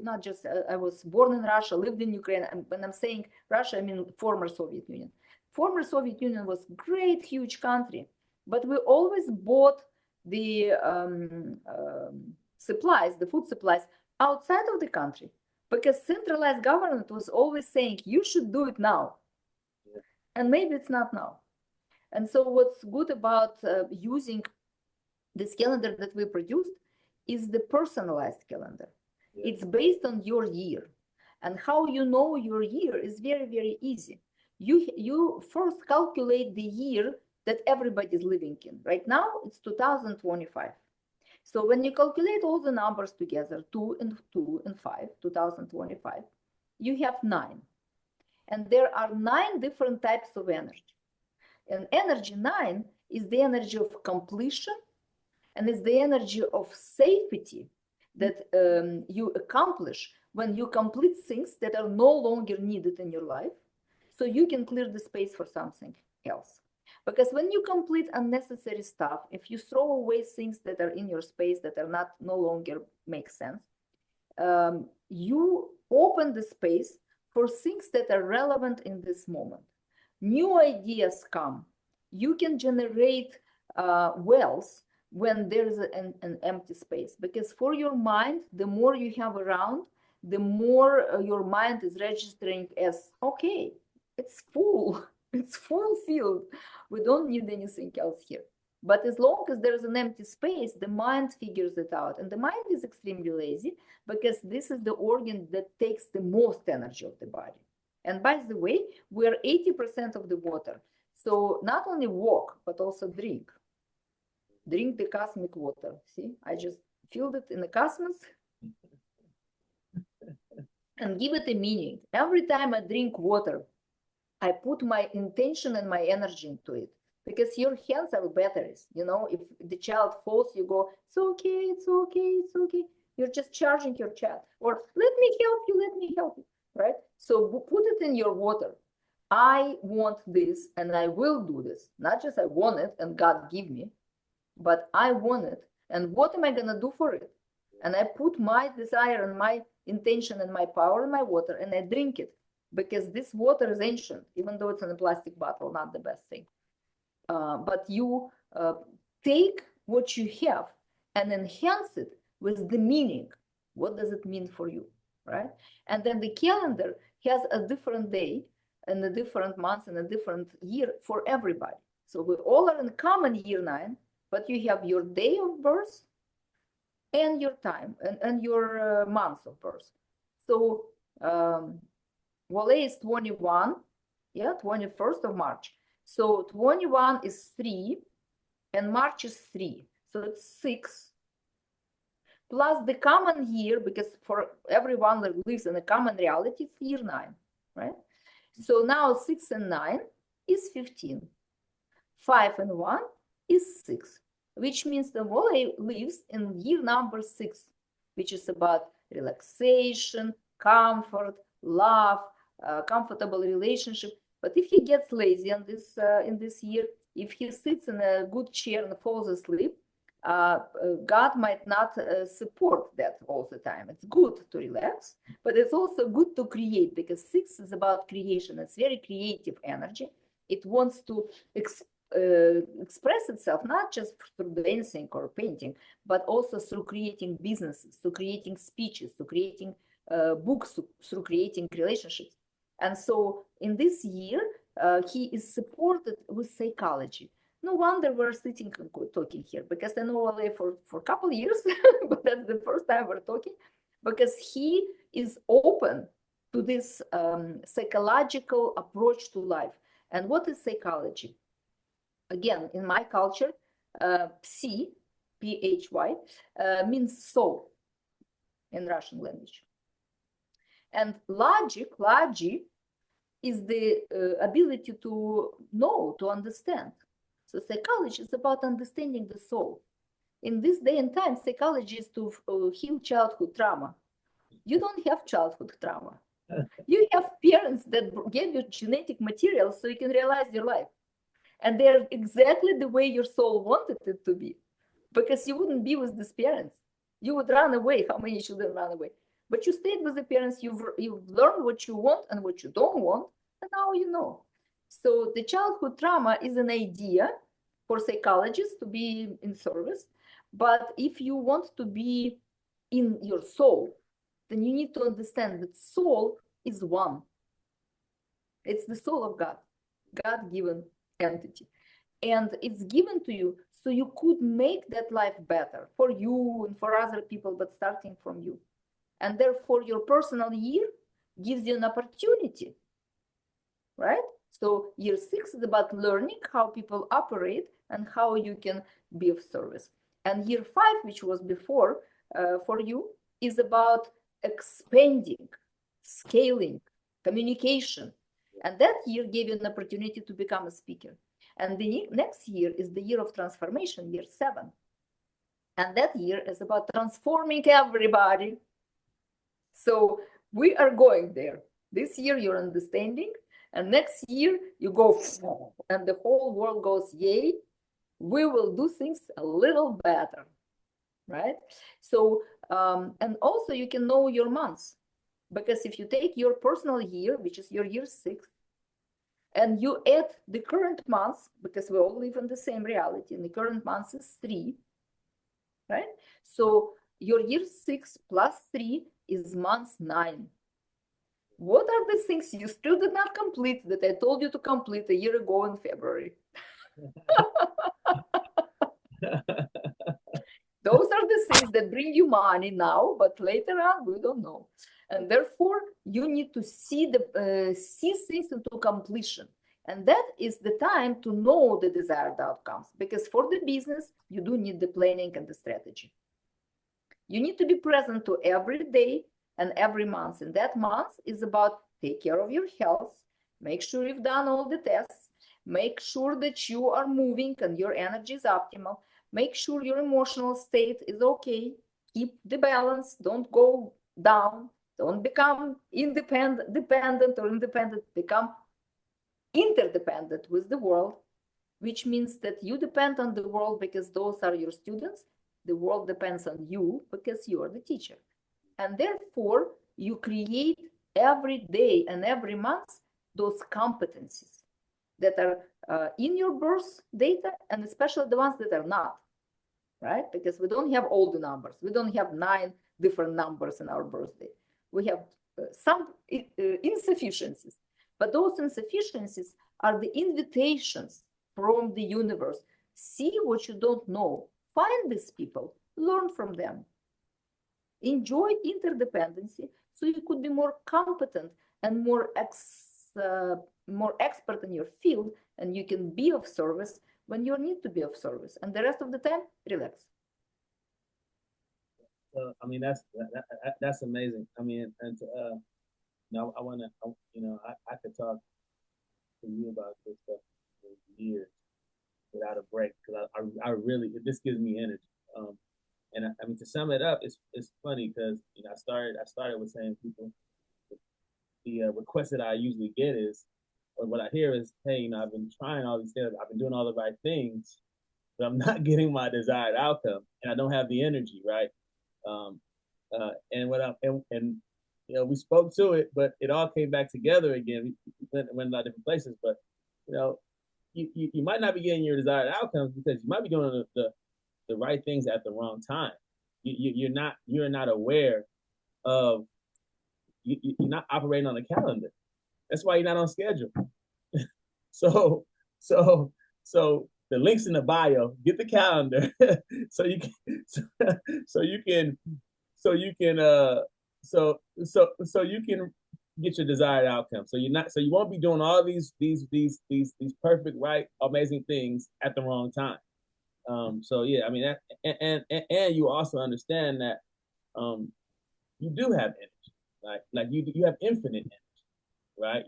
not just, I was born in Russia, lived in Ukraine. And when I'm saying Russia, I mean former Soviet Union. Former Soviet Union was great, huge country. But we always bought the supplies, the food supplies, outside of the country. Because centralized government was always saying, you should do it now. And maybe it's not now. And so what's good about using this calendar that we produced is the personalized calendar. Yeah. It's based on your year. And how you know your year is very, very easy. You first calculate the year that everybody is living in. Right now, it's 2025. So when you calculate all the numbers together, 2 and 5, 2025, you have 9. And there are 9 different types of energy. And energy 9 is the energy of completion, and it's the energy of safety that you accomplish when you complete things that are no longer needed in your life, so you can clear the space for something else. Because when you complete unnecessary stuff, if you throw away things that are in your space that are no longer make sense, you open the space for things that are relevant in this moment. New ideas come. You can generate wealth when there's an empty space, because for your mind, the more you have around, the more your mind is registering as, okay, it's full, it's fulfilled. We don't need anything else here. But as long as there's an empty space, the mind figures it out. And the mind is extremely lazy because this is the organ that takes the most energy of the body. And by the way, we're 80% of the water. So not only walk, but also drink. Drink the cosmic water. See, I just filled it in the cosmos and give it a meaning. Every time I drink water, I put my intention and my energy into it. Because your hands are batteries. If the child falls, you go, it's okay, it's okay, it's okay. You're just charging your child. Or let me help you, right? So put it in your water. I want this and I will do this. Not just I want it and God give me, but I want it. And what am I going to do for it? And I put my desire and my intention and my power in my water and I drink it. Because this water is ancient, even though it's in a plastic bottle, not the best thing. But you take what you have and enhance it with the meaning. What does it mean for you, right? And then the calendar has a different day and a different month and a different year for everybody. So we all are in common year 9, but you have your day of birth and your time and your month of birth. So Wale is 21, 21st of March. So 21 is 3 and March is 3. So it's 6. Plus the common year, because for everyone that lives in a common reality, it's year 9, right? So now 6 and 9 is 15. 5 and 1 is 6, which means the Wale lives in year number 6, which is about relaxation, comfort, love, comfortable relationship. But if he gets lazy in this year, if he sits in a good chair and falls asleep, God might not support that all the time. It's good to relax, but it's also good to create, because six is about creation. It's very creative energy. It wants to express itself not just through dancing or painting, but also through creating businesses, through creating speeches, through creating books, through creating relationships. And so in this year, he is supported with psychology. No wonder we're sitting and talking here, because I know Ole for a couple of years, but that's the first time we're talking, because he is open to this psychological approach to life. And what is psychology? Again, in my culture, psi, Phy, means soul in Russian language. And logic is the ability to know, to understand. So psychology is about understanding the soul. In this day and time, psychology is to heal childhood trauma. You don't have childhood trauma. You have parents that gave you genetic material so you can realize your life. And they're exactly the way your soul wanted it to be, because you wouldn't be with these parents. You would run away. How many children run away? But you stayed with the parents. You've learned what you want and what you don't want, and now you know. So the childhood trauma is an idea for psychologists to be in service. But if you want to be in your soul, then you need to understand that soul is one. It's the soul of God, God-given entity. And it's given to you so you could make that life better for you and for other people, but starting from you. And therefore, your personal year gives you an opportunity, right? So year 6 is about learning how people operate and how you can be of service. And year 5, which was before for you, is about expanding, scaling, communication. And that year gave you an opportunity to become a speaker. And the next year is the year of transformation, year 7. And that year is about transforming everybody. So we are going there. This year you're understanding, and next year you go, and the whole world goes, yay, we will do things a little better, right? So, and also you can know your months, because if you take your personal year, which is your year 6, and you add the current months, because we all live in the same reality, and the current months is 3, right? So your year 6 plus 3 is month 9. What are the things you still did not complete that I told you to complete a year ago in February? Those are the things that bring you money now, but later on we don't know. And therefore, you need to see things into completion. And that is the time to know the desired outcomes. Because for the business, you do need the planning and the strategy. You need to be present to every day and every month. And that month is about take care of your health, make sure you've done all the tests, make sure that you are moving and your energy is optimal, make sure your emotional state is okay, keep the balance, don't go down, don't become dependent or independent, become interdependent with the world, which means that you depend on the world because those are your students. The world depends on you because you are the teacher. And therefore, you create every day and every month those competencies that are in your birth data, and especially the ones that are not, right? Because we don't have all the numbers. We don't have 9 different numbers in our birthday. We have some insufficiencies, but those insufficiencies are the invitations from the universe. See what you don't know. Find these people, learn from them. Enjoy interdependency so you could be more competent and more expert in your field, and you can be of service when you need to be of service. And the rest of the time, relax. I mean, that's amazing. I mean, and I want to, I could talk to you about this stuff for years without a break, because I really, this gives me energy. And I mean, to sum it up, it's funny because I started with saying people request that I usually get is, or what I hear is, hey, I've been trying all these things, I've been doing all the right things, but I'm not getting my desired outcome, and I don't have the energy, right? Um, and what I and we spoke to it, but it all came back together again. We went a lot of different places, but you know, you might not be getting your desired outcomes because you might be doing the right things at the wrong time. You're not aware of you're not operating on a calendar. That's why you're not on schedule. So so so the links in the bio. Get the calendar so you can so, so you can so you can so you can get your desired outcome. So you won't be doing all these perfect, right, amazing things at the wrong time. So yeah, I mean that, and you also understand that you do have energy, like you have infinite energy, right?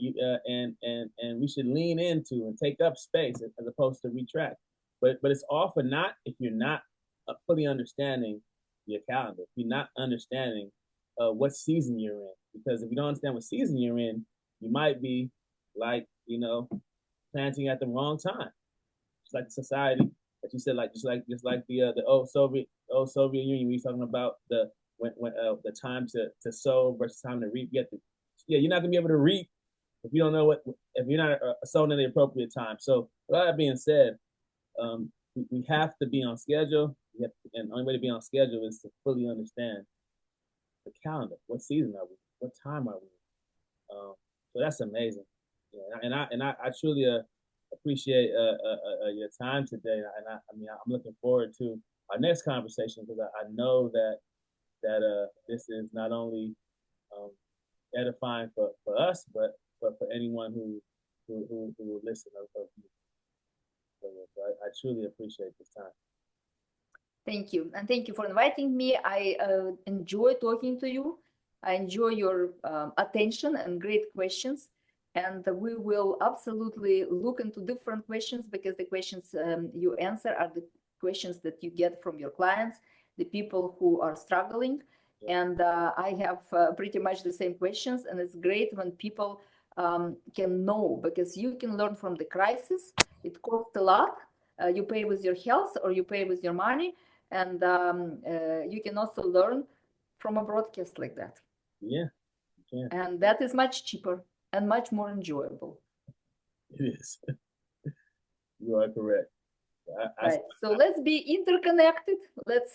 And we should lean into and take up space as opposed to retract. But it's all for not if you're not fully understanding your calendar, if you're not understanding what season you're in. Because if you don't understand what season you're in, you might be like planting at the wrong time. Just like the society that you said, like just like the old Soviet Union. We talking about the time to sow versus time to reap. You're not gonna be able to reap if you don't know if you're not sowing in the appropriate time. So with that being said, we have to be on schedule. And the only way to be on schedule is to fully understand the calendar. What season are we? What time are we? So that's amazing. Yeah, and I truly appreciate your time today. I mean, I'm looking forward to our next conversation because I know that this is not only um, edifying for us, but for anyone who will listen of you. So I truly appreciate this time. Thank you. And thank you for inviting me. I enjoy talking to you. I enjoy your attention and great questions. And we will absolutely look into different questions because the questions you answer are the questions that you get from your clients, the people who are struggling. And I have pretty much the same questions. And it's great when people can know, because you can learn from the crisis. It costs a lot. You pay with your health or you pay with your money. And you can also learn from a broadcast like that. Yeah. Yeah. And that is much cheaper and much more enjoyable. It is. You are correct. Right. So let's be interconnected. Let's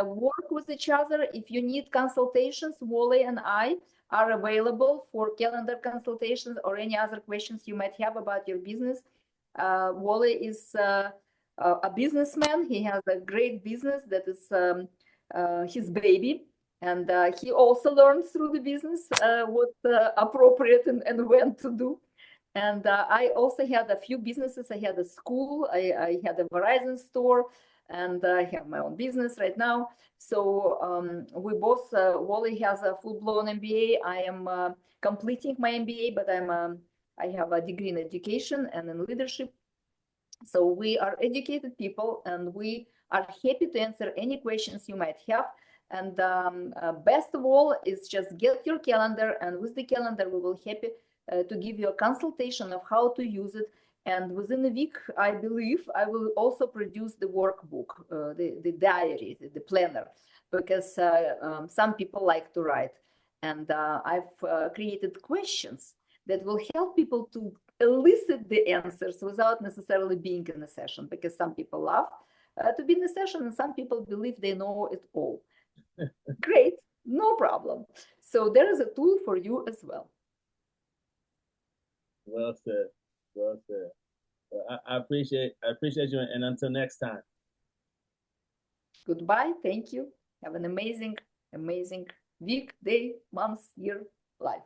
work with each other. If you need consultations, Wally and I are available for calendar consultations or any other questions you might have about your business. Wally is a businessman. He has a great business that is his baby. And he also learns through the business what's appropriate and when to do. And I also had a few businesses. I had a school, I had a Verizon store, and I have my own business right now. So we both, Wally has a full-blown MBA. I am completing my MBA, but I have a degree in education and in leadership. So we are educated people, and we are happy to answer any questions you might have. And best of all is just get your calendar, and with the calendar, we will happy to give you a consultation of how to use it. And within a week, I believe, I will also produce the workbook, the diary, the planner, because some people like to write. And I've created questions that will help people to elicit the answers without necessarily being in a session, because some people love to be in a session and some people believe they know it all. Great, no problem. So there is a tool for you as well. Well said. Well said. Well, I appreciate you, and until next time. Goodbye. Thank you. Have an amazing, amazing week, day, month, year, life.